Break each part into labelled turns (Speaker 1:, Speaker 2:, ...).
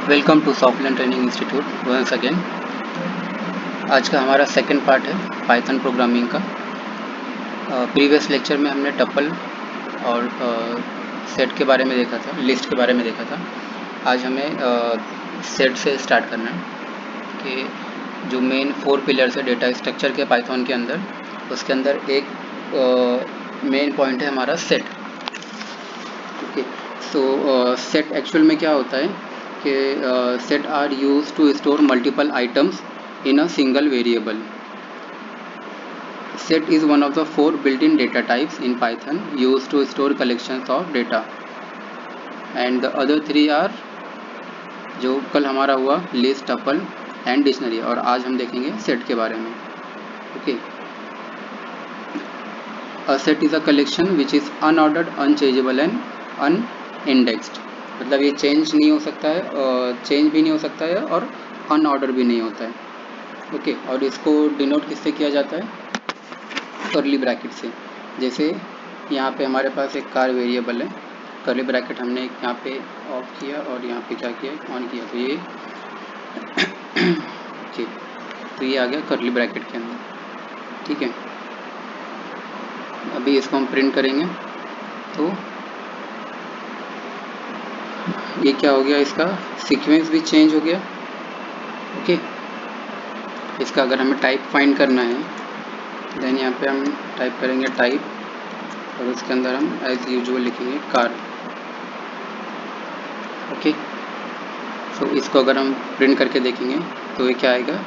Speaker 1: Welcome to software training institute once again. आज का हमारा सेकंड पार्ट है पाइथन प्रोग्रामिंग का। प्रीवियस लेक्चर में हमने टपल और सेट के बारे में देखा था, लिस्ट के बारे में देखा था। आज हमें सेट से स्टार्ट करना है कि जो मेन 4 पिलर्स है डेटा स्ट्रक्चर के पाइथन के अंदर, उसके अंदर एक मेन पॉइंट है हमारा set. Okay, so set actual में क्या होता है कि set are use to store multiple items in a single variable. Set is one of the 4 built-in data types in Python used to store collections of data. And the other 3 are जो कल हमारा हुआ list, tuple and dictionary, और आज हम देखेंगे set के बारे में। Okay, a set is a collection which is unordered, unchangeable and unindexed. मतलब ये चेंज नहीं हो सकता है, चेंज भी नहीं हो सकता है और अनऑर्डर भी नहीं होता है। ओके, और इसको डिनोट किससे किया जाता है? कर्ली ब्रैकेट से। जैसे यहाँ पे हमारे पास एक कार वेरिएबल है, कर्ली ब्रैकेट हमने यहाँ पे ऑफ किया और यहाँ पे क्या किया, ऑन किया, तो ये ओके, तो ये आ गया कर्ली ब्रैकेट के अंदर। ठीक है, अभी इसको हम प्रिंट करेंगे तो ये क्या हो गया, इसका सीक्वेंस भी चेंज हो गया। ओके, इसका अगर हमें टाइप फाइंड करना है देन यहाँ पे हम टाइप करेंगे टाइप, और उसके अंदर हम एज यूजुअल लिखेंगे कार। ओके, तो इसको अगर हम प्रिंट करके देखेंगे तो ये क्या आएगा,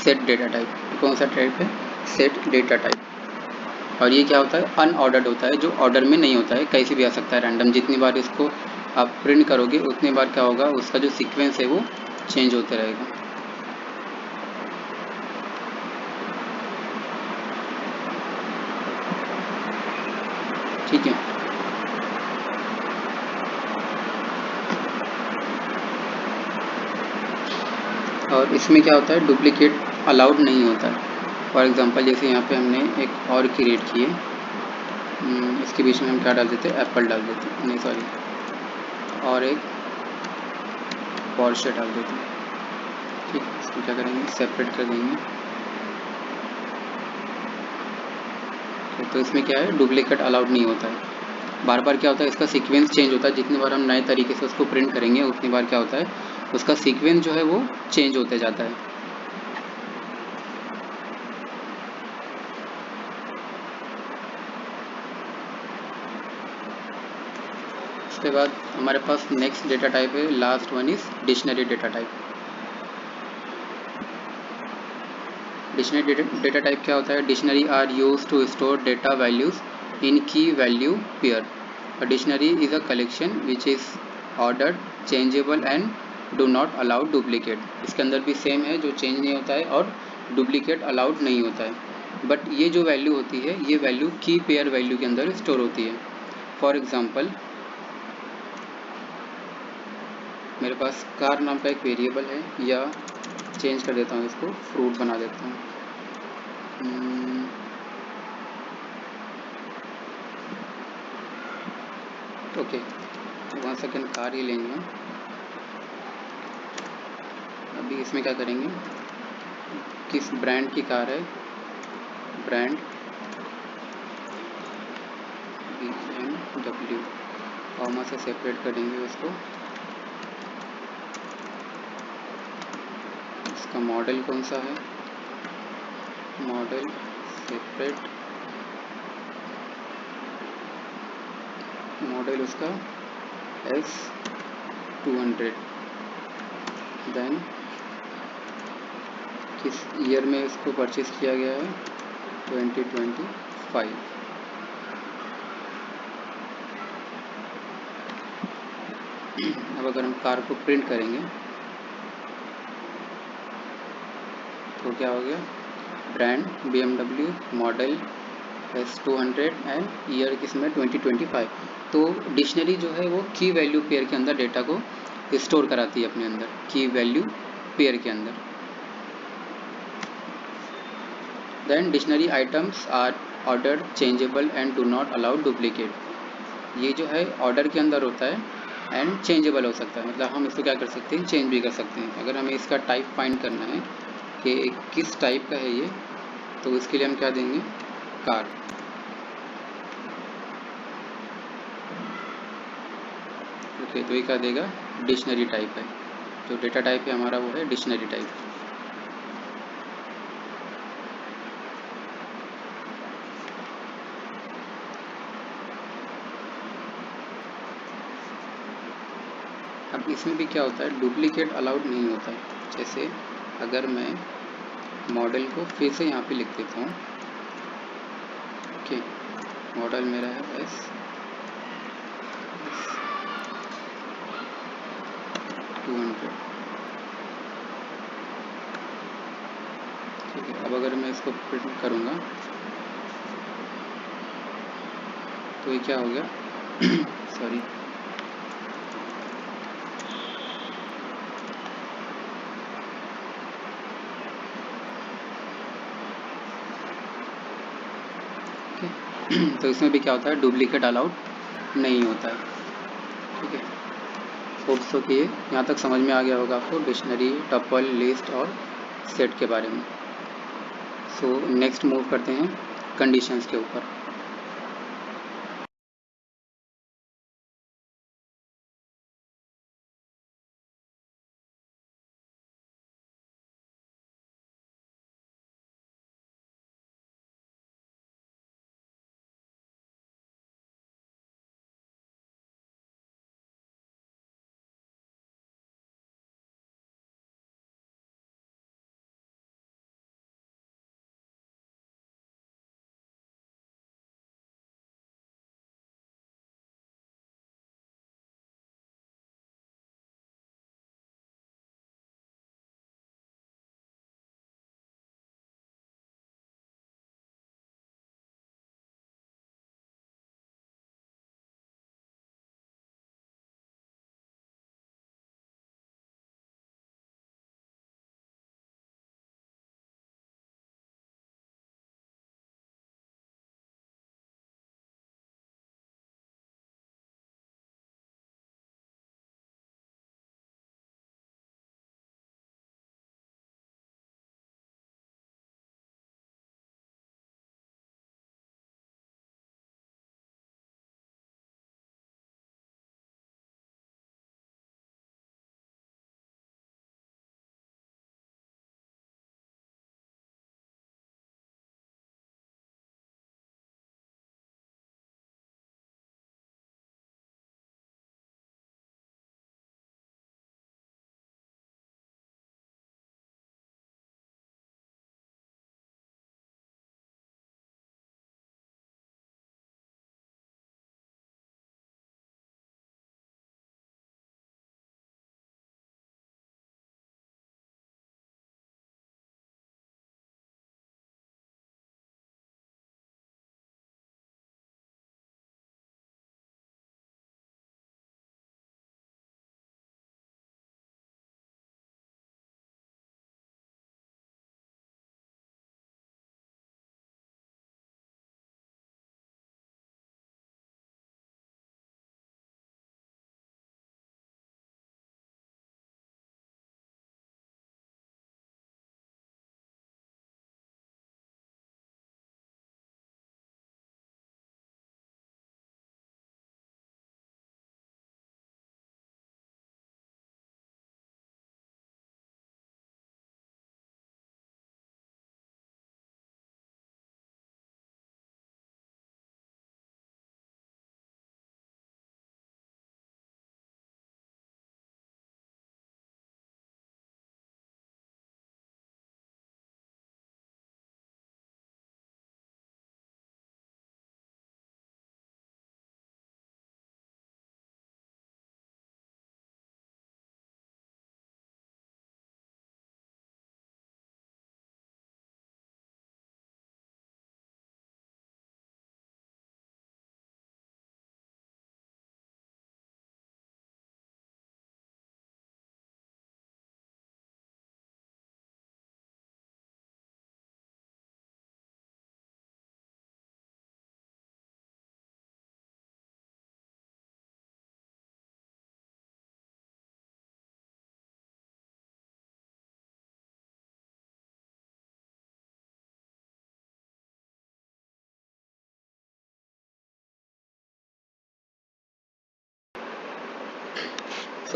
Speaker 1: सेट डेटा टाइप। कौन सा टाइप है? Set data type. और ये क्या होता है, अनऑर्डर्ड होता है, जो ऑर्डर में नहीं होता है, कहीं से भी आ सकता है रैंडम। जितनी बार इसको आप प्रिंट करोगे उतनी बार क्या होगा, उसका जो सीक्वेंस है वो चेंज होते रहेगा। ठीक है, और इसमें क्या होता है, डुप्लीकेट अलाउड नहीं होता है। फॉर एग्जांपल जैसे यहाँ पे हमने एक और क्रिएट किए, इसके बीच में हम क्या डाल देते, एप्पल डाल देते, नहीं सॉरी, और एक पोर्शे डाल देते। ठीक, इसको क्या करेंगे, सेपरेट कर देंगे। तो इसमें क्या है, डुप्लीकेट अलाउड नहीं होता है। बार बार क्या होता है, इसका सीक्वेंस चेंज होता है। जितनी बार हम नए तरीके से उसको प्रिंट करेंगे उतनी बार क्या होता है, उसका सीक्वेंस जो है वो चेंज होते जाता है। उसके बाद हमारे पास नेक्स्ट डेटा टाइप है, last one is dictionary data type. Dictionary data type क्या होता है? Dictionary are use to store data values in key value pair. A dictionary is a collection which is ordered, changeable and do not allow duplicate. इसके अंदर भी same है, जो change नहीं होता है और डुप्लीकेट अलाउड नहीं होता है। बट ये जो वैल्यू होती है, ये वैल्यू की पेयर वैल्यू के अंदर स्टोर होती है। फॉर एग्जांपल मेरे पास कार नाम का एक वेरिएबल है, या चेंज कर देता हूँ, इसको फ्रूट बना देता हूँ। ओके, 1 सेकेंड, कार ही लेंगे हम। अभी इसमें क्या करेंगे, किस ब्रांड की कार है, ब्रांड BMW, कॉमा से सेपरेट करेंगे उसको। इसका मॉडल कौन सा है, मॉडल सेपरेट, मॉडल उसका S200। देन किस ईयर में इसको परचेज किया गया है, 2025। अब अगर हम कार को प्रिंट करेंगे तो क्या हो गया, brand BMW, model S200 and year किसमें, 2025। तो डिक्शनरी जो है वो की वैल्यू पेयर के अंदर डेटा को स्टोर कराती है अपने अंदर, की वैल्यू पेयर के अंदर। Then dictionary items are ordered, changeable and do not allow duplicate. ये जो है ऑर्डर के अंदर होता है, एंड चेंजेबल हो सकता है, मतलब हम इसको क्या कर सकते हैं, चेंज भी कर सकते हैं। अगर हमें इसका टाइप फाइंड करना है कि किस टाइप का है ये, तो इसके लिए हम क्या देंगे, कार। ओके, तो ये क्या देगा, डिक्शनरी टाइप है। जो डेटा टाइप है हमारा वो है डिक्शनरी टाइप। अब इसमें भी क्या होता है, डुप्लीकेट अलाउड नहीं होता है। जैसे अगर मैं मॉडल को फिर से यहाँ पे लिख देता हूँ, ओके, मॉडल मेरा है एस 200, ठीक है। अब अगर मैं इसको प्रिंट करूँगा तो ये क्या हो गया सॉरी, तो इसमें भी क्या होता है, डुप्लीकेट अलाउड नहीं होता है, ठीक है। होप सो कि यहाँ तक समझ में आ गया होगा आपको डिक्शनरी, टपल, लिस्ट और सेट के बारे में। सो नेक्स्ट मूव करते हैं कंडीशंस के ऊपर।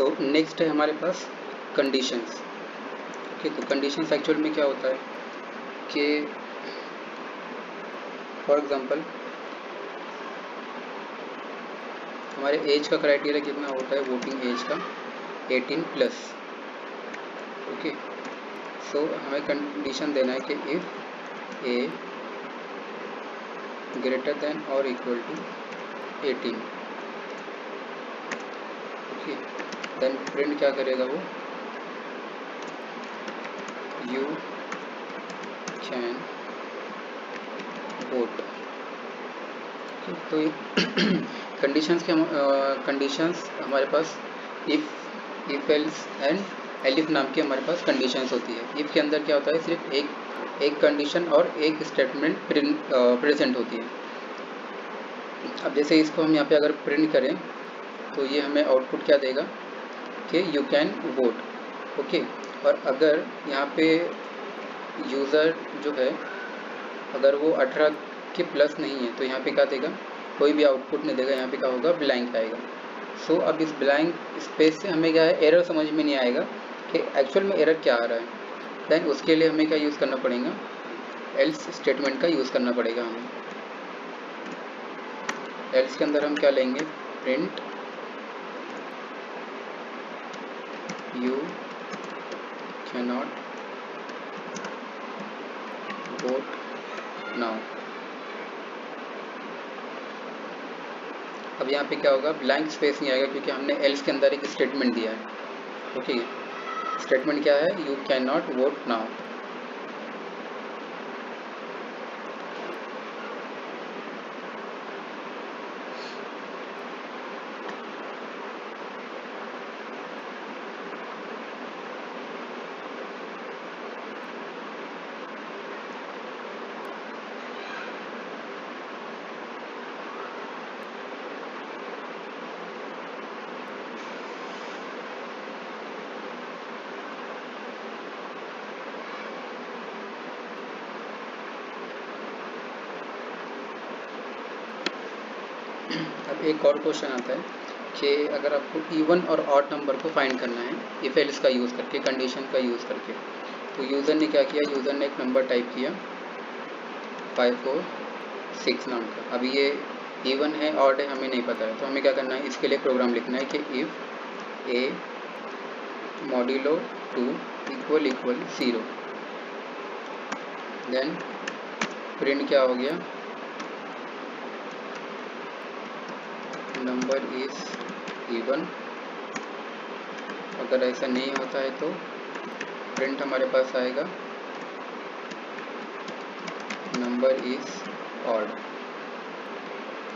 Speaker 1: सो नेक्स्ट है हमारे पास कंडीशंस। ओके, तो कंडीशंस एक्चुअल में क्या होता है कि फॉर एग्जांपल हमारे एज का क्राइटेरिया कितना होता है, वोटिंग एज का 18+। ओके, सो हमें कंडीशन देना है कि इफ़ ए ग्रेटर देन और equal to 18। Okay, then print क्या करेगा वो, यू कैन वोट। तो कंडीशंस के कंडीशंस हमारे पास इफ एल्स एंड एलिफ नाम की हमारे पास कंडीशंस होती है। इफ के अंदर क्या होता है, सिर्फ एक कंडीशन और एक स्टेटमेंट प्रेजेंट होती है। अब जैसे इसको हम यहाँ पे अगर प्रिंट करें तो ये हमें आउटपुट क्या देगा कि यू कैन वोट। ओके, और अगर यहाँ पे यूज़र जो है अगर वो 18 के प्लस नहीं है तो यहाँ पे क्या देगा, कोई भी आउटपुट नहीं देगा, यहाँ पे क्या होगा, ब्लैंक आएगा। सो अब इस ब्लैंक स्पेस से हमें क्या है, एरर समझ में नहीं आएगा कि एक्चुअल में एरर क्या आ रहा है। देन उसके लिए हमें क्या यूज़ करना पड़ेगा, एल्स स्टेटमेंट का यूज़ करना पड़ेगा हमें। एल्स के अंदर हम क्या लेंगे, print you can not vote now. अब यहाँ पे क्या होगा, ब्लैंक स्पेस नहीं आएगा क्योंकि हमने एल्स के अंदर एक स्टेटमेंट दिया है। ओके, स्टेटमेंट क्या है, you can not vote now. अब एक और क्वेश्चन आता है कि अगर आपको इवन और ऑड नंबर को फाइंड करना है इफ एल्स का यूज़ करके, कंडीशन का यूज़ करके, तो यूज़र ने क्या किया, यूज़र ने एक नंबर टाइप किया 546 नाम का। अब ये इवन है ऑड है हमें नहीं पता है, तो हमें क्या करना है, इसके लिए प्रोग्राम लिखना है कि if A modulo 2 equal 0, then print क्या हो गया, नंबर इज इवन। अगर ऐसा नहीं होता है तो प्रिंट हमारे पास आएगा नंबर इज ऑड।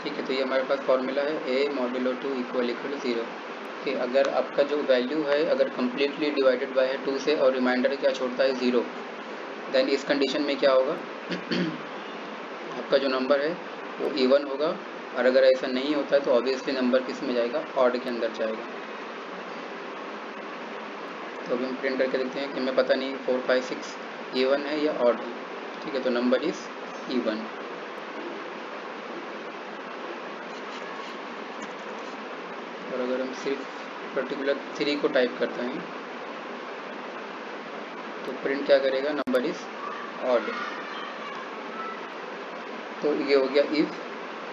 Speaker 1: ठीक है, तो ये हमारे पास फॉर्मूला है ए मॉड्यूलो 2 इक्वल 0 कि अगर आपका जो वैल्यू है अगर कम्प्लीटली डिवाइडेड बाय है 2 से और रिमाइंडर क्या छोड़ता है 0, देन इस कंडीशन में क्या होगा आपका जो नंबर है वो इवन होगा। और अगर ऐसा नहीं होता है तो ऑब्वियसली नंबर किस में जाएगा, ऑड के अंदर जाएगा। तो अभी हम प्रिंट करके देखते हैं कि हमें पता नहीं 456 इवन है या ऑड है। ठीक है, तो नंबर इज इवन। और अगर हम सिर्फ पर्टिकुलर 3 को टाइप करते हैं तो प्रिंट क्या करेगा, नंबर इज ऑड। तो ये हो गया इफ़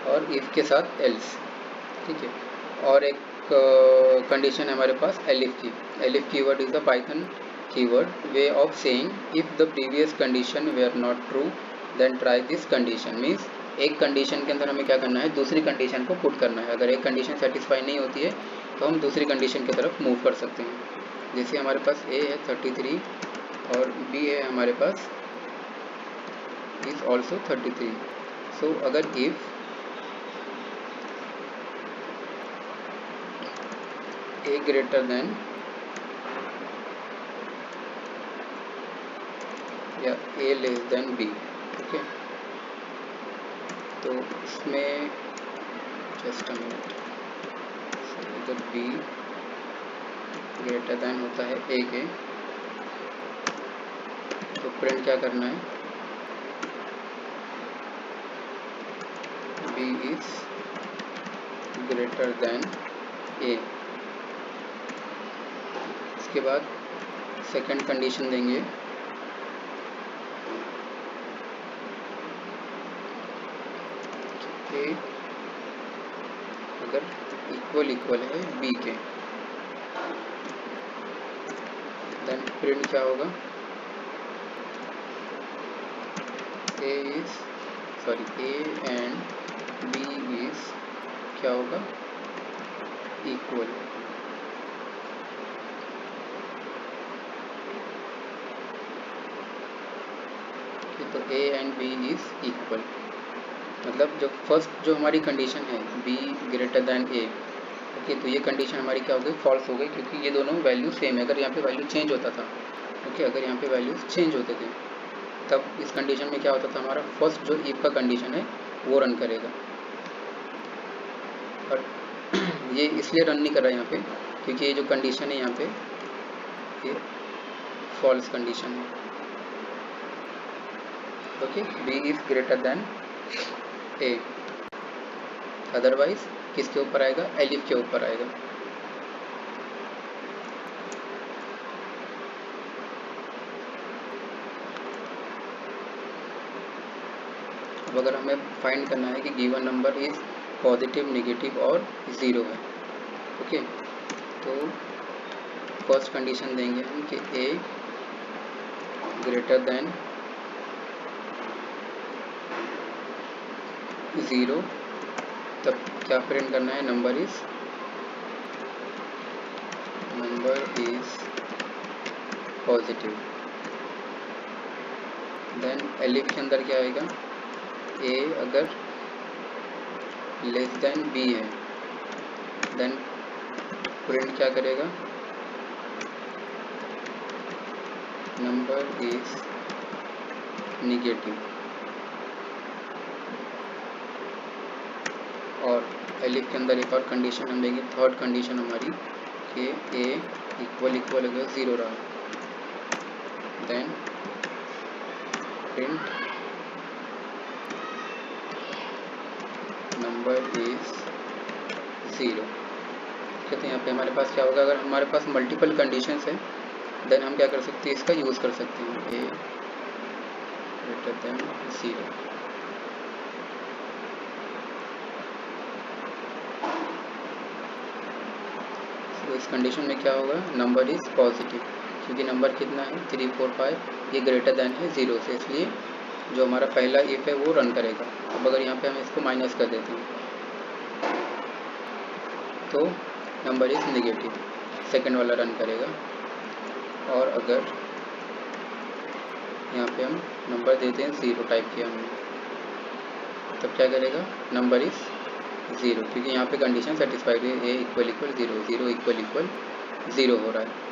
Speaker 1: और इफ़ के साथ एल्स। ठीक है, और एक कंडीशन है हमारे पास एलिफ की। Elif keyword is the Python keyword way of saying if the previous condition were not true then try this condition. Means एक कंडीशन के अंदर हमें क्या करना है, दूसरी कंडीशन को पुट करना है। अगर एक कंडीशन सेटिस्फाई नहीं होती है तो हम दूसरी कंडीशन की तरफ मूव कर सकते हैं। जैसे हमारे पास ए है 33 और बी है हमारे पास इज ऑल्सो 33। सो अगर इफ ए ग्रेटर देन या ए लेस देन बी, ओके, तो इसमें जस्ट अ मिनट, अगर बी ग्रेटर देन होता है ए के तो प्रिंट क्या करना है, बी इज ग्रेटर देन ए। उसके बाद सेकंड कंडीशन देंगे, ए अगर इक्वल है बी के, देन प्रिंट क्या होगा, ए एंड बी इज क्या होगा, इक्वल। तो A and B is equal, मतलब जो फर्स्ट जो हमारी कंडीशन है B greater than A, okay, तो ये कंडीशन हमारी क्या हो गई, फॉल्स हो गई, क्योंकि ये दोनों वैल्यू सेम है। अगर यहाँ पे वैल्यू चेंज होता था, ओके, अगर यहाँ पे वैल्यूज चेंज होते थे, तब इस कंडीशन में क्या होता था, हमारा फर्स्ट जो इफ का कंडीशन है वो रन करेगा। और ये इसलिए रन नहीं कर रहा है यहाँ पे, क्योंकि ये जो कंडीशन है यहाँ पे ये फॉल्स कंडीशन है, okay, B is greater than A, otherwise किसके ऊपर आएगा, एलिफ के ऊपर आएगा। अब अगर हमें फाइंड करना है कि given number is positive, negative और ज़ीरो है, ओके, तो फर्स्ट कंडीशन देंगे हम कि ए ग्रेटर दैन ज़ीरो, तब क्या प्रिंट करना है, number is positive. Then elif के अंदर क्या आएगा, ए अगर लेस देन बी है, देन प्रिंट क्या करेगा, नंबर इज नेगेटिव। और एलिफ के अंदर एक और कंडीशन हम देंगे, थर्ड कंडीशन हमारी कि ए इक्वल अगर ज़ीरो रहा, then print number is zero. कहते हैं यहाँ पे हमारे पास क्या होगा, अगर हमारे पास मल्टीपल कंडीशंस है, देन हम क्या कर सकते हैं, इसका यूज़ कर सकते हैं, ए ग्रेटर देन ज़ीरो। तो इस कंडीशन में क्या होगा, नंबर इज पॉजिटिव, क्योंकि नंबर कितना है 3 4 5, ये ग्रेटर देन है ज़ीरो से, इसलिए जो हमारा पहला इफ है वो रन करेगा। अब अगर यहाँ पे हम इसको माइनस कर देते हैं तो नंबर इज नेगेटिव, सेकंड वाला रन करेगा। और अगर यहाँ पे हम नंबर देते हैं ज़ीरो, टाइप किया हमने, तब क्या करेगा, नंबर इज ज़ीरो, क्योंकि यहाँ पे कंडीशन सेटिस्फाइड है, a equal zero, zero equal zero हो रहा है।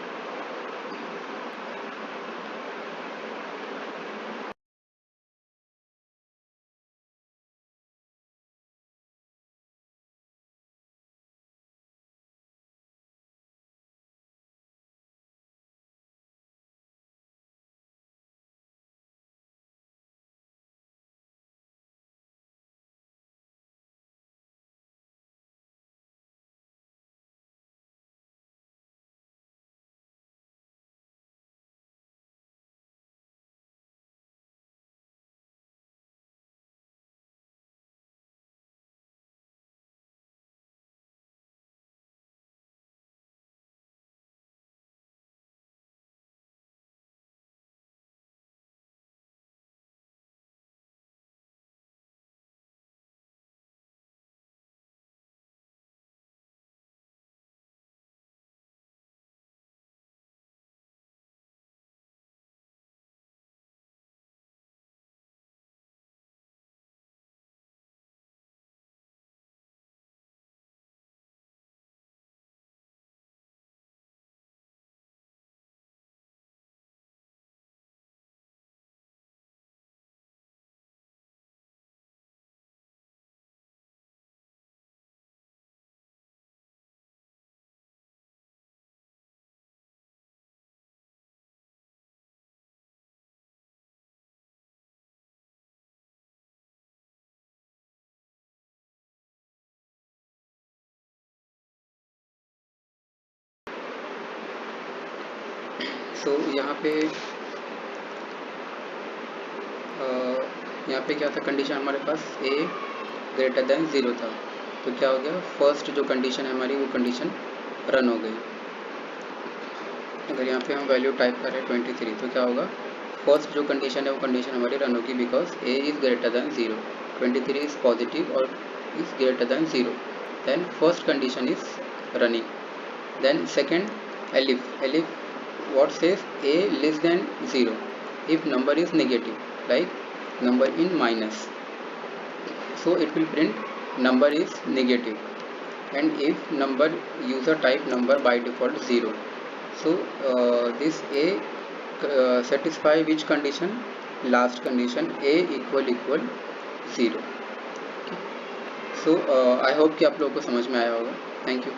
Speaker 1: सो यहाँ पे क्या था, कंडीशन हमारे पास a ग्रेटर देन 0 था, तो क्या हो गया, फर्स्ट जो कंडीशन है हमारी वो कंडीशन रन हो गई। अगर यहाँ पे हम वैल्यू टाइप करें 23, तो क्या होगा, फर्स्ट जो कंडीशन है वो कंडीशन हमारी रन होगी, because a is greater than 0, 23 is positive और is greater than 0, then first condition is running. Then second, elif what says a less than 0 if number is negative, like number in minus, so it will print number is negative, and if number user type number by default 0, so this a satisfy which condition, last condition, a equal 0। So I hope कि आप लोगों को समझ में आया होगा। Thank you.